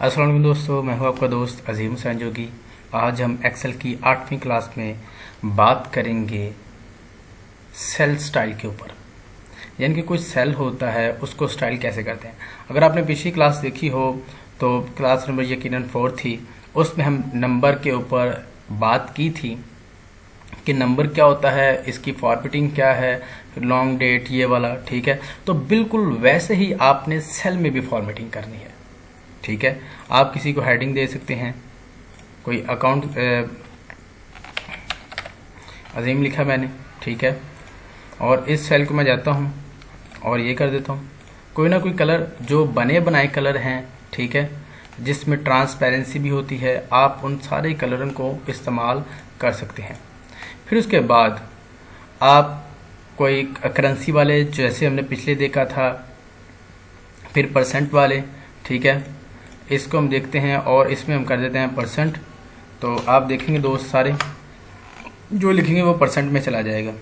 अस्सलाम वालेकुम दोस्तों, मैं हूं आपका दोस्त अजीम हुसैन जोगी। आज हम एक्सेल की 8वीं क्लास में बात करेंगे सेल स्टाइल के ऊपर। यानी कि कोई सेल होता है उसको स्टाइल कैसे करते हैं। अगर आपने पिछली क्लास देखी हो तो क्लास नंबर यकीनन 4 थी, उसमें हम नंबर के ऊपर बात की थी कि नंबर क्या होता है, इसकी फॉर्मेटिंग क्या है, लॉन्ग डेट ये वाला। ठीक है, तो बिल्कुल वैसे ही आपने सेल में भी फॉर्मेटिंग करनी है। ठीक है, आप किसी को हेडिंग दे सकते हैं। कोई अकाउंट अजीम लिखा मैंने, ठीक है, और इस सेल को मैं जाता हूँ और ये कर देता हूँ। कोई ना कोई कलर जो बने बनाए कलर हैं, ठीक है, जिसमें ट्रांसपेरेंसी भी होती है, आप उन सारे कलरों को इस्तेमाल कर सकते हैं। फिर उसके बाद आप कोई करेंसी वाले जैसे हमने पिछले देखा था, फिर परसेंट वाले, ठीक है, इसको हम देखते हैं और इसमें हम कर देते हैं परसेंट। तो आप देखेंगे दोस्त सारे जो लिखेंगे वो परसेंट में चला जाएगा।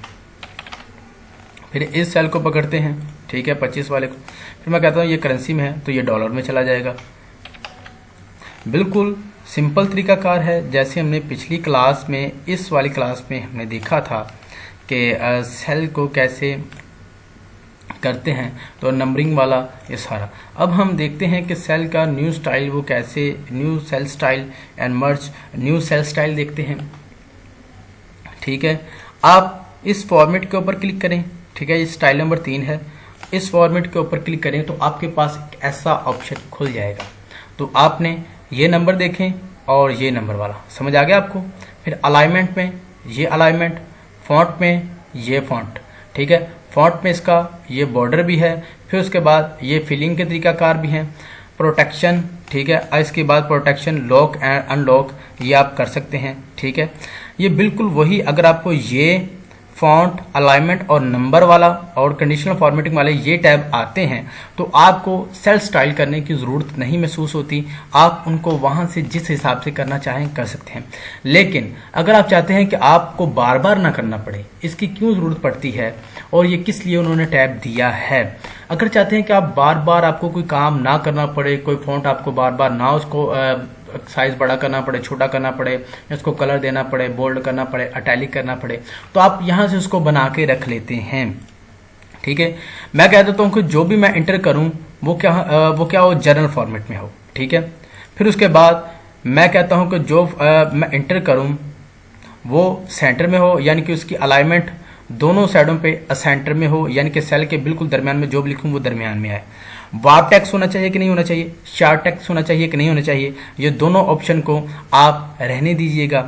फिर इस सेल को पकड़ते हैं, ठीक है, 25 वाले को। फिर मैं कहता हूँ ये करेंसी में है तो ये डॉलर में चला जाएगा। बिल्कुल सिंपल तरीकाकार है, जैसे हमने पिछली क्लास में इस वाली क्लास में हमने देखा था कि सेल को कैसे करते हैं, तो नंबरिंग वाला ये सारा। अब हम देखते हैं कि सेल का न्यू स्टाइल वो कैसे, new sale style and merge new sale style देखते हैं। ठीक है, आप इस फॉर्मेट के ऊपर क्लिक करें, ठीक है, ये स्टाइल नंबर 3 है। इस फॉर्मेट के ऊपर क्लिक करें तो आपके पास एक ऐसा ऑप्शन खुल जाएगा। तो आपने ये नंबर देखें और ये नंबर वाला समझ आ गया आपको। फिर अलाइनमेंट में ये अलाइनमेंट, फॉन्ट में ये फॉन्ट, ठीक है, फॉन्ट में इसका ये बॉर्डर भी है। फिर उसके बाद ये फिलिंग के तरीकाकार भी हैं। प्रोटेक्शन, ठीक है, इसके बाद प्रोटेक्शन, लॉक एंड अनलॉक ये आप कर सकते हैं। ठीक है, ये बिल्कुल वही, अगर आपको ये फॉन्ट, अलाइनमेंट और नंबर वाला और कंडीशनल फॉर्मेटिंग वाले ये टैब आते हैं तो आपको सेल स्टाइल करने की ज़रूरत नहीं महसूस होती। आप उनको वहाँ से जिस हिसाब से करना चाहें कर सकते हैं। लेकिन अगर आप चाहते हैं कि आपको बार बार ना करना पड़े, इसकी क्यों ज़रूरत पड़ती है और ये किस लिए उन्होंने टैब दिया है, अगर चाहते हैं कि आप बार बार आपको कोई काम ना करना पड़े, कोई फॉन्ट आपको बार बार ना उसको साइज बड़ा करना पड़े, छोटा करना पड़े, इसको कलर देना पड़े, बोल्ड करना पड़े, अटैलिक करना पड़े, तो आप यहां से उसको बना के रख लेते हैं। ठीक है, मैं कह देता हूं कि जो भी मैं इंटर करूं वो क्या हो, जनरल फॉर्मेट में हो। ठीक है, फिर उसके बाद मैं कहता हूं कि जो मैं इंटर करूं वो सेंटर में हो, यानी कि उसकी अलाइनमेंट दोनों साइडों पे सेंटर में हो, यानी कि सेल के बिल्कुल दरमियान में जो भी लिखूं वो दरमियान में आए। वार्प टेक्स्ट होना चाहिए कि नहीं होना चाहिए, शार्ट टेक्स्ट होना चाहिए कि नहीं होना चाहिए, ये दोनों ऑप्शन को आप रहने दीजिएगा,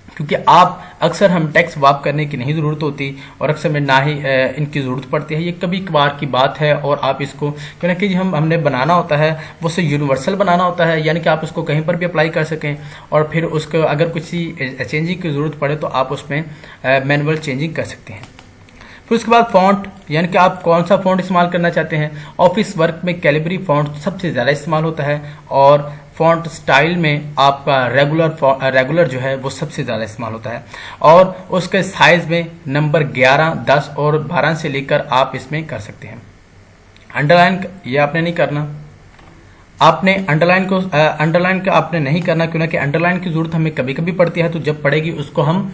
क्योंकि आप अक्सर हम टेक्स्ट वार्प करने की नहीं ज़रूरत होती और अक्सर में ना ही इनकी ज़रूरत पड़ती है। ये कभी कभार की बात है और आप इसको क्यों ना कि हमने बनाना होता है वो से यूनिवर्सल बनाना होता है, यानी कि आप इसको कहीं पर भी अप्लाई कर सकें और फिर उसको अगर किसी चेंजिंग की ज़रूरत पड़े तो आप उसमें मैनुअल चेंजिंग कर सकते हैं। फिर उसके बाद फॉन्ट, यानी कि आप कौन सा फॉन्ट इस्तेमाल करना चाहते हैं। ऑफिस वर्क में कैलिबरी फॉन्ट सबसे ज़्यादा इस्तेमाल होता है और फॉन्ट स्टाइल में आपका रेगुलर जो है वो सबसे ज़्यादा इस्तेमाल होता है। और उसके साइज में नंबर 11, 10 और 12 से लेकर आप इसमें कर सकते हैं। अंडरलाइन ये आपने नहीं करना, आपने अंडरलाइन का आपने नहीं करना, क्योंकि अंडरलाइन की जरूरत हमें कभी कभी पड़ती है, तो जब पड़ेगी उसको हम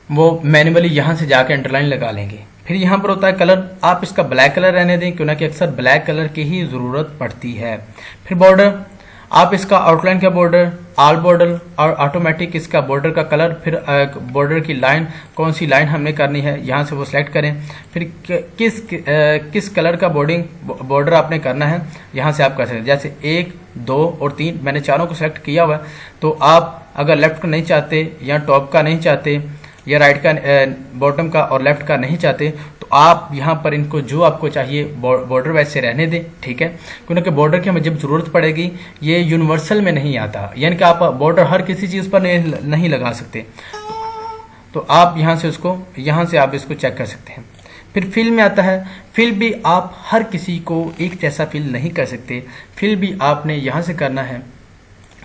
वो मैन्युअली यहाँ से जाके अंडरलाइन लगा लेंगे। फिर यहाँ पर होता है कलर, आप इसका ब्लैक कलर रहने दें, क्योंकि अक्सर ब्लैक कलर की ही ज़रूरत पड़ती है। फिर बॉर्डर, आप इसका आउटलाइन का बॉर्डर, ऑल बॉर्डर और ऑटोमेटिक इसका बॉर्डर का कलर, फिर बॉर्डर की लाइन, कौन सी लाइन हमने करनी है यहाँ से वो सिलेक्ट करें। फिर किस कलर का बॉर्डर आपने करना है यहाँ से आप कर सकते हैं, जैसे 1, 2 और 3 मैंने चारों को सिलेक्ट किया हुआ है। तो आप अगर लेफ्ट का नहीं चाहते या टॉप का नहीं चाहते या राइट का, बॉटम का और लेफ्ट का नहीं चाहते, तो आप यहाँ पर इनको जो आपको चाहिए बॉर्डर वैसे रहने दें। ठीक है, क्योंकि बॉर्डर की हमें जब जरूरत पड़ेगी, ये यूनिवर्सल में नहीं आता, यानी कि आप बॉर्डर हर किसी चीज़ पर नहीं लगा सकते, तो आप यहाँ से आप इसको चेक कर सकते हैं। फिर फिल में आता है, फिल भी आप हर किसी को एक जैसा फिल नहीं कर सकते, फिल भी आपने यहाँ से करना है।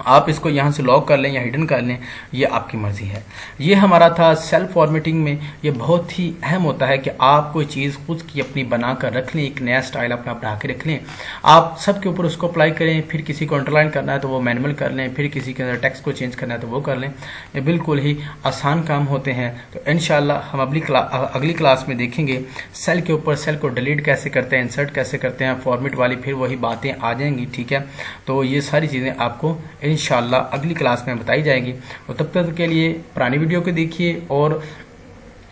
आप इसको यहाँ से लॉक कर लें या हिडन कर लें, ये आपकी मर्जी है। ये हमारा था सेल्फ फॉर्मेटिंग में। ये बहुत ही अहम होता है कि आप कोई चीज़ खुद की अपनी बना कर रख लें, एक नया स्टाइल अपना बना के रख लें, आप सबके ऊपर उसको अप्लाई करें। फिर किसी को अंडरलाइन करना है तो वो मैनुअल कर लें, फिर किसी के अंदर टेक्स्ट को चेंज करना है तो वो कर लें। ये बिल्कुल ही आसान काम होते हैं। तो इंशाल्लाह हम अगली क्लास में देखेंगे सेल के ऊपर सेल को डिलीट कैसे करते हैं, इंसर्ट कैसे करते हैं, फॉर्मेट वाली फिर वही बातें आ जाएंगी। ठीक है, तो ये सारी चीज़ें आपको इंशाल्लाह अगली क्लास में बताई जाएगी। तो तब तक के लिए पुरानी वीडियो को देखिए और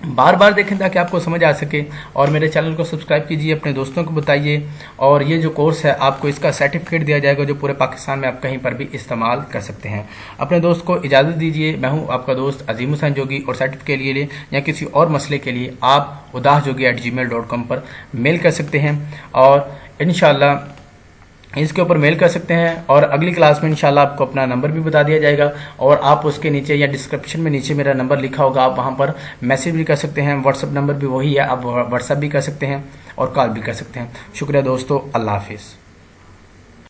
बार बार देखें ताकि आपको समझ आ सके, और मेरे चैनल को सब्सक्राइब कीजिए, अपने दोस्तों को बताइए। और ये जो कोर्स है आपको इसका सर्टिफिकेट दिया जाएगा जो पूरे पाकिस्तान में आप कहीं पर भी इस्तेमाल कर सकते हैं। अपने दोस्त को इजाज़त दीजिए। मैं हूं आपका दोस्त अजीम हुसैन जोगी, और सर्टिफिकेट के लिए या किसी और मसले के लिए आप udasjogi@gmail.com पर मेल कर सकते हैं, और इंशाल्लाह इसके ऊपर मेल कर सकते हैं। और अगली क्लास में इंशाल्लाह आपको अपना नंबर भी बता दिया जाएगा, और आप उसके नीचे या डिस्क्रिप्शन में नीचे मेरा नंबर लिखा होगा, आप वहां पर मैसेज भी कर सकते हैं। व्हाट्सअप नंबर भी वही है, आप व्हाट्सअप भी कर सकते हैं और कॉल भी कर सकते हैं। शुक्रिया दोस्तों, अल्लाह हाफिज़।